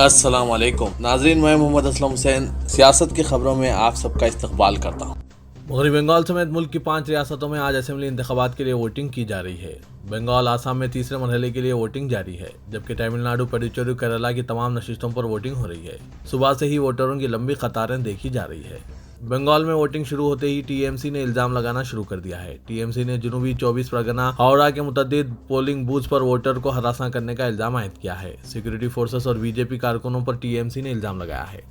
अस्सलाम वालेकुम नाजरीन, मैं मोहम्मद असलम हुसैन सियासत की खबरों में आप सबका इस्तकबाल करता हूँ। मगरबी बंगाल समेत मुल्क की 5 रियासतों में आज असेंबली इंतखाबात के लिए वोटिंग की जा रही है। बंगाल आसाम में तीसरे मरहले के लिए वोटिंग जारी है, जबकि तमिलनाडु, पुडुचेरी, केरला की तमाम नशिस्तों पर वोटिंग हो रही है। सुबह से ही वोटरों की लंबी कतारें देखी जा रही है। बंगाल में वोटिंग शुरू होते ही टीएमसी ने इल्जाम लगाना शुरू कर दिया है। टीएमसी ने जनूबी 24 परगना हावड़ा के मुतअद्दिद पोलिंग बूथ पर वोटर को हरासा करने का इल्जाम आयद किया है। सिक्योरिटी फोर्सेस और बीजेपी कारकुनों पर टीएमसी ने इल्जाम लगाया है।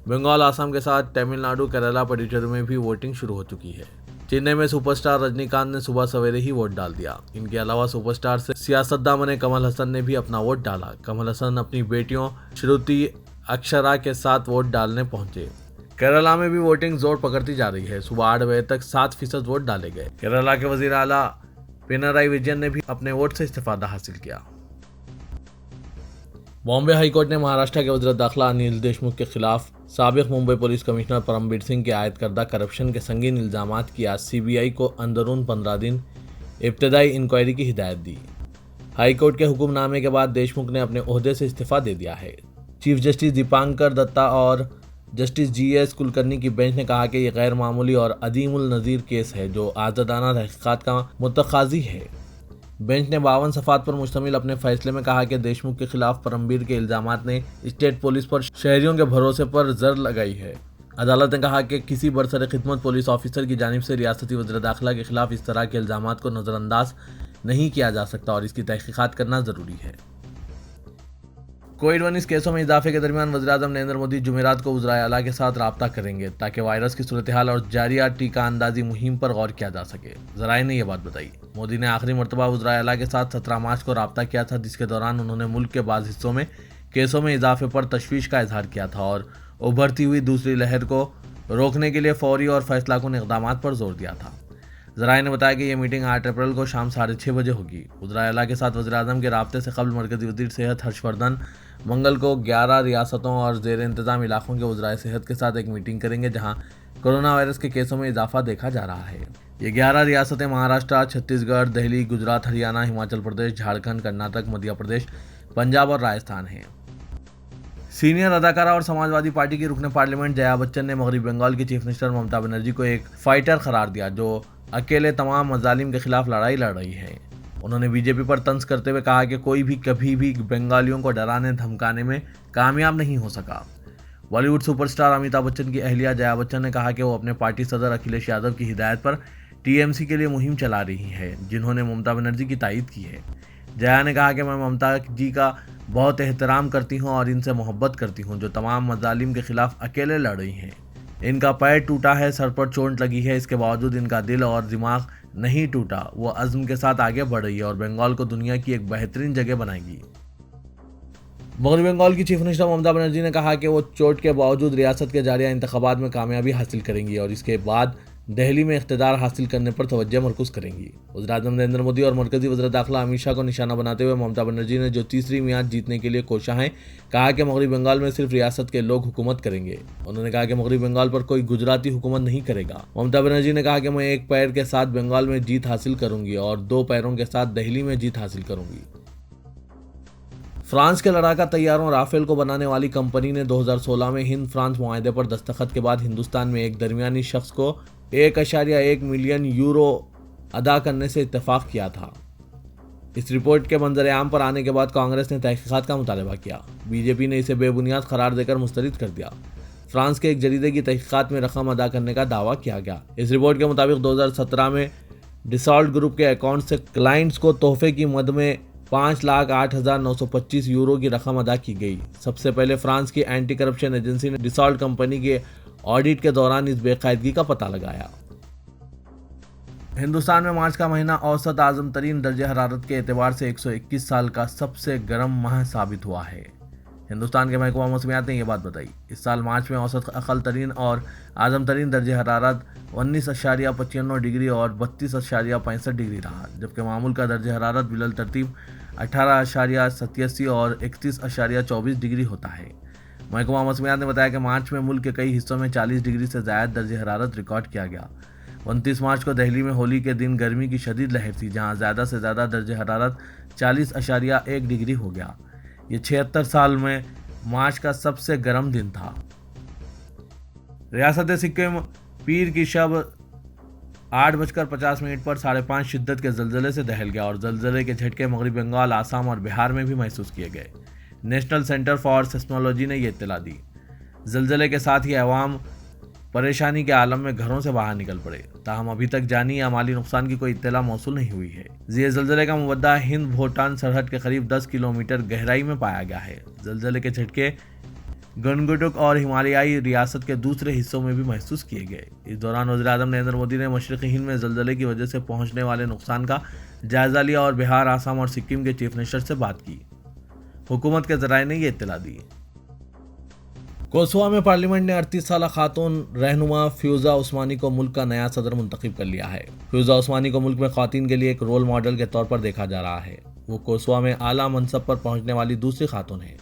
बंगाल आसाम के साथ तमिलनाडु, केरला, पुडुचेरी में भी वोटिंग शुरू हो चुकी है। चेन्नई में सुपरस्टार रजनीकांत ने सुबह सवेरे ही वोट डाल दिया। इनके अलावा सुपरस्टार से सियासतदान बने कमल हसन ने भी अपना वोट डाला। कमल हसन अपनी बेटियों श्रुति, अक्षरा के साथ वोट डालने पहुंचे। केरला में भी वोटिंग जोर पकड़ती जा रही है। सुबह 8 बजे तक 7% वोट डाले गए। केरला के वजीर आला पिनराई विजयन ने भी अपने वोट से इस्तीफा हासिल किया। बॉम्बे हाईकोर्ट ने महाराष्ट्र के वज़ीर दाखिला अनिल देशमुख के खिलाफ साबिक मुंबई पुलिस कमिश्नर परमबीर सिंह के आयद करदा करप्शन के संगीन इल्जामात की आज सीबीआई को अंदरून 15 दिन इब्तदाई इंक्वायरी की हिदायत दी। हाईकोर्ट के हुक्मनामे के बाद देशमुख ने अपने ओहदे से इस्तीफा दे दिया है। चीफ जस्टिस दीपांकर दत्ता और जस्टिस जीएस कुलकर्णी की बेंच ने कहा कि यह गैर मामूली और अदीमुल नज़ीर केस है जो आज़ादाना तहक़ीक़ात का मुतक़ाज़ी है। बेंच ने 52 सफ़ात पर मुश्तमिल अपने फैसले में कहा कि देशमुख के खिलाफ परमबीर के इल्जामात ने स्टेट पुलिस पर शहरियों के भरोसे पर जर लगाई है। अदालत ने कहा कि किसी बरसर खिदमत पुलिस ऑफिसर की जानिब से रियासती वज़ीर दाखिला के खिलाफ इस तरह के इल्जामात को नज़रअंदाज नहीं किया जा सकता और इसकी तहक़ीक़ात करना ज़रूरी है। कोविड-19 केसों में इजाफे के दरमियान वज़ीर-ए-आज़म नरेंद्र मोदी जुमेरात को वज़ीर आला के साथ रब्ता करेंगे ताकि वायरस की सूरत हाल और जारिया टीका अंदाजी मुहिम पर गौर किया जा सके। ज़राए ने यह बात बताई। मोदी ने आखिरी मरतबा वज़ीर आला के साथ 17 मार्च को रब्ता किया था, जिसके दौरान उन्होंने मुल्क के बाज़ हिस्सों में केसों में इजाफे पर तशवीश का इजहार किया था और उभरती हुई दूसरी लहर को रोकने के लिए फौरी और फैसलाकुन इक़दाम पर जोर दिया था। ज़राए ने बताया कि यह मीटिंग 8 अप्रैल को शाम 6:30 बजे होगी। वज़ीर आला के साथ वज़ीर-ए-आज़म के रब्ते से कबल मरकज़ी वज़ीर सेहत हर्षवर्धन मंगल को 11 रियासतों और ज़ेर इंतज़ाम इलाकों के वज़राए सेहत के साथ एक मीटिंग करेंगे, जहां कोरोना वायरस के केसों में इजाफा देखा जा रहा है। ये 11 रियासतें महाराष्ट्र, छत्तीसगढ़, दिल्ली, गुजरात, हरियाणा, हिमाचल प्रदेश, झारखंड, कर्नाटक, मध्य प्रदेश, पंजाब और राजस्थान हैं। सीनियर अदाकारा और समाजवादी पार्टी की रुकने पार्लियामेंट जया बच्चन ने मगरबी बंगाल की चीफ मिनिस्टर ममता बनर्जी को एक फाइटर करार दिया जो अकेले तमाम मजालिम के खिलाफ लड़ाई लड़ रही है। उन्होंने बीजेपी पर तंज करते हुए कहा कि कोई भी कभी भी बंगालियों को डराने धमकाने में कामयाब नहीं हो सका। बॉलीवुड सुपरस्टार अमिताभ बच्चन की अहलिया जया बच्चन ने कहा कि वो अपने पार्टी सदर अखिलेश यादव की हिदायत पर टीएमसी के लिए मुहिम चला रही है, जिन्होंने ममता बनर्जी की तायीद की है। जया ने कहा कि मैं ममता जी का बहुत एहतराम करती हूँ और इनसे मोहब्बत करती हूँ, जो तमाम मजालिम के खिलाफ अकेले लड़ रही हैं। इनका पैर टूटा है, सर पर चोट लगी है, इसके बावजूद इनका दिल और दिमाग नहीं टूटा। वो अज़्म के साथ आगे बढ़ रही है और बंगाल को दुनिया की एक बेहतरीन जगह बनाएगी। मगरबी बंगाल की चीफ मिनिस्टर ममता बनर्जी ने कहा कि वो चोट के बावजूद रियासत के जारिया इंतखाबात में कामयाबी हासिल करेंगी और इसके बाद दिल्ली में इख्तिदार हासिल करने पर तवज्जो मरकूज करेंगी। वज़ीर-ए-आज़म नरेंद्र मोदी और मरकजी वज़ीर दाखिला अमित शाह को निशाना बनाते हुए ममता बनर्जी ने जो तीसरी मियाद जीतने के लिए कोशा है, कहा कि मगरबी बंगाल में सिर्फ रियासत के लोग हुकूमत करेंगे। उन्होंने कहा कि मगरबी बंगाल पर कोई गुजराती हुकूमत नहीं करेगा। ममता बनर्जी ने कहा कि मैं एक पैर के साथ बंगाल में जीत हासिल करूंगी और 2 पैरों के साथ दिल्ली में जीत हासिल करूंगी। फ्रांस के लड़ाका तैयारों राफेल को बनाने वाली कंपनी ने 2016 में हिंद फ्रांस मुआहदे पर दस्तखत के बाद हिंदुस्तान में एक दरमियानी शख्स को 1.1 मिलियन यूरो अदा करने से इत्तेफाक किया था। इस रिपोर्ट के मंजर आम पर आने के बाद कांग्रेस ने तहकीकात का मुतालबा किया। बीजेपी ने इसे बेबुनियाद करार देकर मुस्तरद कर दिया। फ्रांस के एक जरीदे की तहकीकात में रकम अदा करने का दावा किया गया। इस रिपोर्ट के मुताबिक 2017 में डिसॉल्ट ग्रुप के अकाउंट से क्लाइंट्स को तोहफे की मद में 5,08,925 यूरो की रकम अदा की गई। सबसे पहले फ्रांस की एंटी करप्शन एजेंसी ने डिसॉल्ट कंपनी के ऑडिट के दौरान इस बेकायदगी का पता लगाया। हिंदुस्तान में मार्च का महीना औसत आज़म तरीन दर्जे हरारत के एतबार से 121 साल का सबसे गर्म माह साबित हुआ है। हिंदुस्तान के महकमा मौसमियात ने यह बात बताई। इस साल मार्च में औसत अक़ल तरीन और आज़म तरीन दर्जे हरारत 19.95 डिग्री और 32.65 डिग्री रहा, जबकि मामूल का दर्जे हरारत बिल तरतीब 18.87 और 31.24 डिग्री होता है। महकमा मौसमियात ने बताया कि मार्च में मुल्क के कई हिस्सों में 40 डिग्री से ज़ायद दर्जे हरारत रिकॉर्ड किया गया। 29 मार्च को दिल्ली में होली के दिन गर्मी की शदीद लहर थी, जहां ज़्यादा से ज़्यादा दर्जे हरारत 40.1 डिग्री हो गया। ये 76 साल में मार्च का सबसे गर्म दिन था। रियासत सिक्किम पीर की शब 8:50 पर 5.5 शिद्दत के जल्जले से दहल गया और जल्जले के झटके मगरबी बंगाल, आसाम और बिहार में भी महसूस किए गए। नेशनल सेंटर फॉर सेस्मोलॉजी ने यह इत्तला दी। जल्जले के साथ ही अवाम परेशानी के आलम में घरों से बाहर निकल पड़े। ताहम अभी तक जानी या माली नुकसान की कोई इत्तला मौसूल नहीं हुई है। ये जल्जले का मुवद्दा हिंद भूटान सरहद के करीब 10 किलोमीटर गहराई में पाया गया है। जल्जले के झटके गंगटुक और हिमालयाई रियासत के दूसरे हिस्सों में भी महसूस किए गए। इस दौरान वज़ीर-ए-आज़म नरेंद्र मोदी ने मशरक़ी हिंद में जल्जले की वजह से पहुंचने वाले नुकसान का जायजा लिया और बिहार, आसाम और सिक्किम के चीफ मिनिस्टर से बात की। हुकूमत के ज़राए ने यह इत्तला दी। कोसवा में पार्लियामेंट ने 38 साल खातून रहनुमा फ्यूजा उस्मानी को मुल्क का नया सदर मुंतखब कर लिया है। फ्यूजा उस्मानी को मुल्क में ख़वातीन के लिए एक रोल मॉडल के तौर पर देखा जा रहा है। वो कोसवा में आला मनसब पर पहुंचने वाली दूसरी खातून है।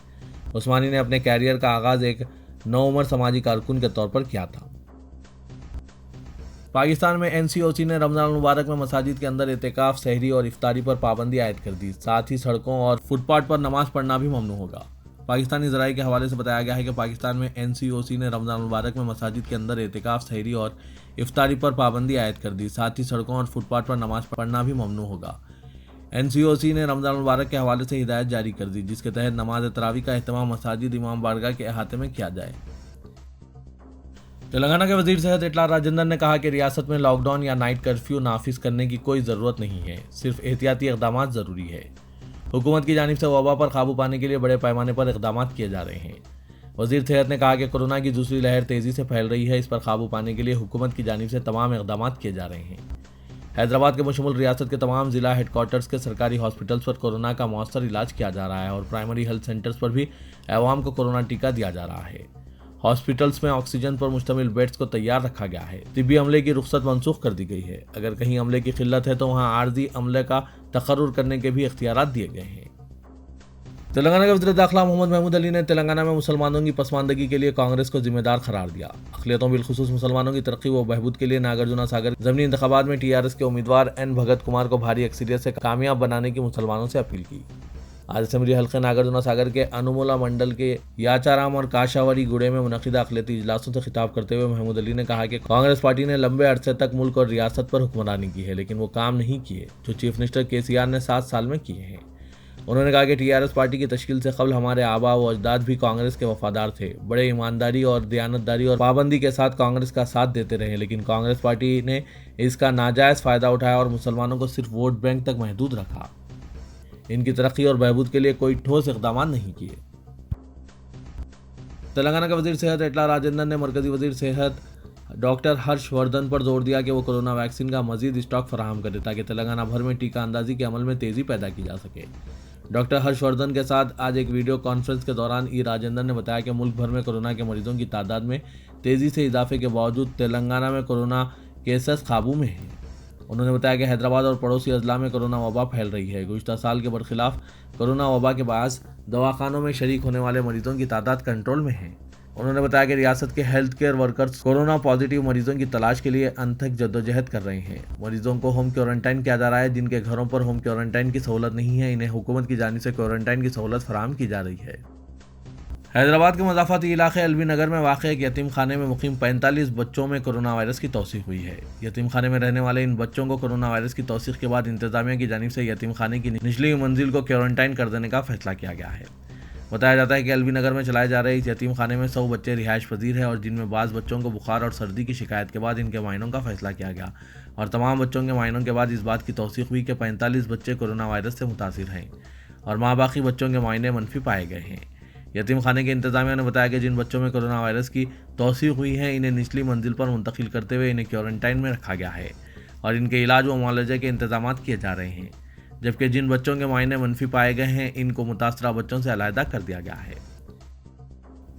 उस्मानी ने अपने कैरियर का आगाज एक नौउम्र समाजी कारकुन के तौर पर किया था। पाकिस्तान में NCOC ने रमजान मुबारक में मसाजिद के अंदर एतिकाफ, सहरी और इफ्तारी पर पाबंदी आयद कर दी। साथ ही सड़कों और फुटपाथ पर नमाज पढ़ना भी ममनू होगा। पाकिस्तानी ज़राए के हवाले से बताया गया है कि पाकिस्तान में NCOC ने रमजान मुबारक में मसाजिद के अंदर एतिकाफ, सहरी और इफ्तारी पर पाबंदी आयद कर दी। साथ ही सड़कों और फुटपाथ पर नमाज पढ़ना भी ममनू होगा। NCOC ने रमजान मुबारक के हवाले से हिदायत जारी कर दी, जिसके तहत नमाज तरावी का एहतमाम मसाजिद इमाम बारगाह के अहाते में किया जाए। तेलंगाना के वजीर सेहत इटला राजेंद्र ने कहा कि रियासत में लॉकडाउन या नाइट कर्फ्यू नाफिज करने की कोई ज़रूरत नहीं है, सिर्फ एहतियाती इक़दाम ज़रूरी है। हुकूमत की जानिब से वबा पर काबू पाने के लिए बड़े पैमाने पर इक़दाम किए जा रहे हैं। वजीर सेहत ने कहा कि कोरोना की दूसरी लहर तेज़ी से फैल रही है। इस पर काबू पाने के लिए हुकूमत की जानिब से तमाम इक़दाम किए जा रहे हैं। हैदराबाद के बशमूल रियासत के तमाम ज़िला हेडक्वार्टर्स के सरकारी हॉस्पिटल्स पर कोरोना का मौसर इलाज किया जा रहा है और प्राइमरी हेल्थ सेंटर्स पर भी अवाम को कोरोना टीका दिया जा रहा है। हॉस्पिटल्स में ऑक्सीजन पर मुश्तमिल बेड्स को तैयार रखा गया है। तिब्बी अमले की रुख्सत मनसूख कर दी गई है। अगर कहीं अमले की किल्लत है तो वहाँ आर्जी अमले का तकर्रुर करने के भी इख्तियारात दिए गए हैं। तेलंगाना के वज़ीर दाखिला मोहम्मद महमूद अली ने तेलंगाना में मुसलमानों की पसमानदगी के लिए कांग्रेस को जिम्मेदार करार दिया। अक़लियतों बिलखुसूस मुसलमानों की तरक्की व बहबूद के लिए नागार्जुना सागर ज़मीनी इंतखाबात में TRS के उम्मीदवार N भगत कुमार को भारी अक्सरियत से कामयाब बनाने की मुसलमानों से अपील की। आज असेंबली हल्के नागार्जुना सागर के अनुमुला मंडल के याचाराम और काशावरी गुड़े में मुनक़िदा अक़लियती इजलासों से खिताब करते हुए महमूद अली ने कहा कि कांग्रेस पार्टी ने लंबे अरसे तक मुल्क और रियासत पर हुक्मरानी की है, लेकिन वो काम नहीं किए जो चीफ मिनिस्टर KCR ने 7 साल में किए हैं। उन्होंने कहा कि TRS पार्टी की तश्कील से कबल हमारे आबा व अजदाद भी कांग्रेस के वफादार थे, बड़े ईमानदारी और दयानतदारी और पाबंदी के साथ कांग्रेस का साथ देते रहे, लेकिन कांग्रेस पार्टी ने इसका नाजायज़ फ़ायदा उठाया और मुसलमानों को सिर्फ वोट बैंक तक महदूद रखा। इनकी तरक्की और बहबूद के लिए कोई ठोस इक़दाम नहीं किए। तेलंगाना के वज़ीर सेहत इटला राजेंद्र ने मरकज़ी वज़ीर सेहत डॉक्टर हर्षवर्धन पर जोर दिया कि वो कोरोना वैक्सीन का मज़ीद स्टॉक फराहम करे ताकि तेलंगाना भर में टीका अंदाजी के अमल में तेज़ी पैदा की जा सके। डॉक्टर हर्षवर्धन के साथ आज एक वीडियो कॉन्फ्रेंस के दौरान राजेंद्र ने बताया कि मुल्क भर में कोरोना के मरीजों की तादाद में तेज़ी से इजाफे के बावजूद तेलंगाना में कोरोना केसेस काबू में हैं। उन्होंने बताया कि हैदराबाद और पड़ोसी अजला में कोरोना वबा फैल रही है। गुज़िश्ता साल के बरखिलाफ कोरोना वबा के बायस दवाखानों में शरीक होने वाले मरीजों की तादाद कंट्रोल में है। उन्होंने बताया कि रियासत के health care workers corona positive मरीजों की तलाश के लिए अनथक जद्दोजहद कर रहे हैं। मरीजों को होम क्वारंटाइन किया जा रहा है। जिनके घरों पर होम क्वारंटाइन की सहूलत नहीं है, इन्हें हुकूमत की जानिब से क्वारंटाइन की सहूलत फराहम की जा रही है। हैदराबाद के मज़ाफ़ाती इलाके एलबी नगर में वाक़ एक यतीम खाने में मुक़ीम 45 बच्चों में कोरोना वायरस की तौसीक़ हुई है। यतीम खाने में रहने वाले इन बच्चों को कोरोना वायरस की तौसीक़ के बाद इंतज़ामिया की जानिब से यतीम खाने की निचली मंजिल को क्वारंटाइन कर देने का फैसला किया गया है। बताया जाता है कि एलबी नगर में चलाए जा रहे इस यतीम खाने में 100 बच्चे रिहाइश पजीर हैं और जिनमें बाज़ बच्चों को बुखार और सर्दी की शिकायत के बाद इनके मायनों का फैसला किया गया और तमाम बच्चों के मायनों के बाद इस बात की तौसीक़ हुई कि 45 बच्चे कोरोना वायरस से मुतासिर हैं और माँ बाकी बच्चों के मायने मनफी पाए गए हैं। यतीम खाने के इंतज़ामिया ने बताया कि जिन बच्चों में कोरोना वायरस की तौसीक़ हुई है इन्हें निचली मंजिल पर मुंतकिल करते हुए इन्हें क्वारंटाइन में रखा गया है और इनके इलाज व मुआलजे के इंतजाम किए जा रहे हैं, जबकि जिन बच्चों के मायने मनफी पाए गए हैं इनको मुतासरा बच्चों से अलहदा कर दिया गया है।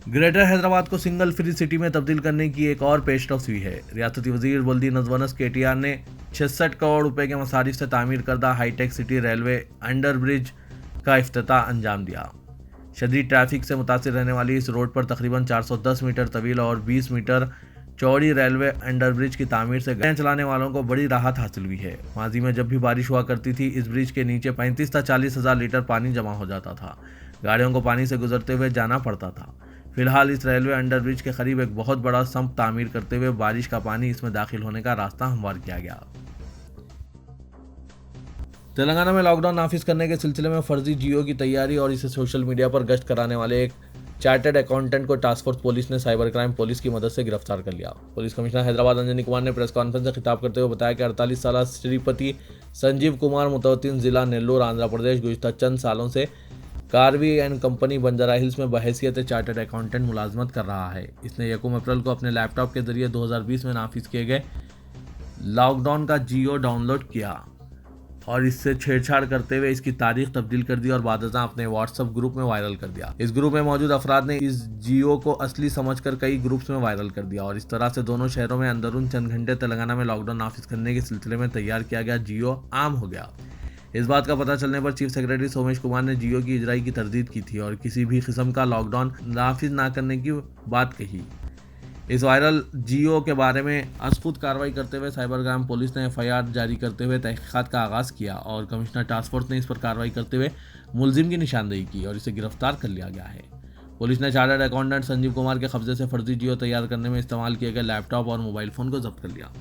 ग्रेटर हैदराबाद को सिंगल फ्री सिटी में तब्दील करने की एक और पेशरफ हुई है। रियासती वजीर बल्दी नजवनस KTR ने 66 करोड़ रुपए के मसारिफ से तामीर करदा हाईटेक सिटी रेलवे अंडर ब्रिज का इफ्तिताह अंजाम दिया। शदीद ट्रैफिक से मुतासिर रहने वाली इस रोड पर तकरीबन 410 मीटर तवील और 20 मीटर चौड़ी रेलवे अंडर ब्रिज की तामीर से गाड़ियां चलाने वालों को बड़ी राहत हासिल हुई है। माजी में जब भी बारिश हुआ करती थी इस ब्रिज के नीचे 35 से 40 हज़ार लीटर पानी जमा हो जाता था। गाड़ियों को पानी से गुजरते हुए जाना पड़ता था। फिलहाल इस रेलवे अंडरब्रिज के करीब एक बहुत बड़ा सम्प तामीर करते हुए बारिश का पानी इसमें दाखिल होने का रास्ता हमवार किया गया। तेलंगाना में लॉकडाउन नाफिज करने के सिलसिले में फर्जी जियो की तैयारी और इसे सोशल मीडिया पर गश्त कराने वाले एक चार्टर्ड अकाउंटेंट को टास्क फोर्स पुलिस ने साइबर क्राइम पुलिस की मदद से गिरफ्तार कर लिया। पुलिस कमिश्नर हैदराबाद अंजनी कुमार ने प्रेस कॉन्फ्रेंस से खिताब करते हुए बताया कि 48 साल श्रीपति संजीव कुमार मुतवत्तिन जिला नेल्लोर आंध्र प्रदेश गुज़िश्ता चंद सालों से कार्वी एंड कंपनी बंजारा हिल्स में बहैसियत चार्टर्ड अकाउंटेंट मुलाजमत कर रहा है। इसने 1 अप्रैल को अपने लैपटॉप के जरिए 2020 में नाफिज किए गए लॉकडाउन का जियो डाउनलोड किया और इससे छेड़छाड़ करते हुए इसकी तारीख तब्दील कर दी और बादशाह अपने व्हाट्सएप ग्रुप में वायरल कर दिया। इस ग्रुप में मौजूद अफराद ने इस जियो को असली समझकर कई ग्रुप्स में वायरल कर दिया और इस तरह से दोनों शहरों में अंदरून चंद घंटे तेलंगाना में लॉकडाउन नाफिज करने के सिलसिले में तैयार किया गया जियो आम हो गया। इस बात का पता चलने पर चीफ सेक्रेटरी सोमेश कुमार ने जियो की इजराई की तरदीद की थी और किसी भी किस्म का लॉकडाउन नाफिज ना करने की बात कही। इस वायरल जियो के बारे में असखुद कार्रवाई करते हुए साइबर क्राइम पुलिस ने एफआईआर जारी करते हुए तहकीकात का आगाज़ किया और कमिश्नर टास्क फोर्स ने इस पर कार्रवाई करते हुए मुलजिम की निशानदेही की और इसे गिरफ्तार कर लिया गया है। पुलिस ने चार्टर्ड अकाउंटेंट संजीव कुमार के कब्जे से फर्जी जियो तैयार करने में इस्तेमाल किए गए लैपटॉप और मोबाइल फ़ोन को जब्त कर लिया।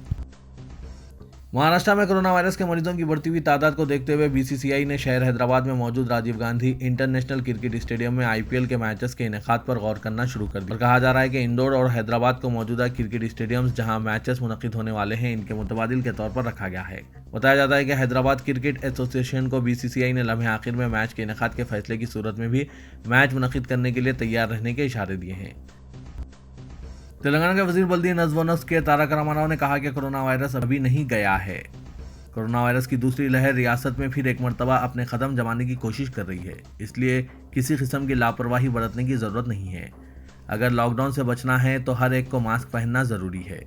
महाराष्ट्र में कोरोना वायरस के मरीजों की बढ़ती हुई तादाद को देखते हुए बीसीसीआई ने शहर हैदराबाद में मौजूद Rajiv Gandhi international cricket stadium में आईपीएल के मैचेस के इनेकाद पर गौर करना शुरू कर दिया और कहा जा रहा है कि इंदौर और हैदराबाद को मौजूदा क्रिकेट स्टेडियम्स जहां मैचेस मुनक्किद होने वाले हैं इनके मुतबादिल के तौर पर रखा गया है। बताया जाता है कि हैदराबाद क्रिकेट एसोसिएशन को बीसीसीआई ने लम्हे आखिर में मैच के इनेकाद के फैसले की सूरत में भी मैच मुनक्किद करने के लिए तैयार रहने के इशारे दिए हैं। तेलंगाना के वजीर बल्दी नज़्म व नस्क के तारक रामाराव ने कहा कि कोरोना वायरस अभी नहीं गया है। कोरोना वायरस की दूसरी लहर रियासत में फिर एक मरतबा अपने कदम जमाने की कोशिश कर रही है, इसलिए किसी किस्म की लापरवाही बरतने की ज़रूरत नहीं है। अगर लॉकडाउन से बचना है तो हर एक को मास्क पहनना ज़रूरी है।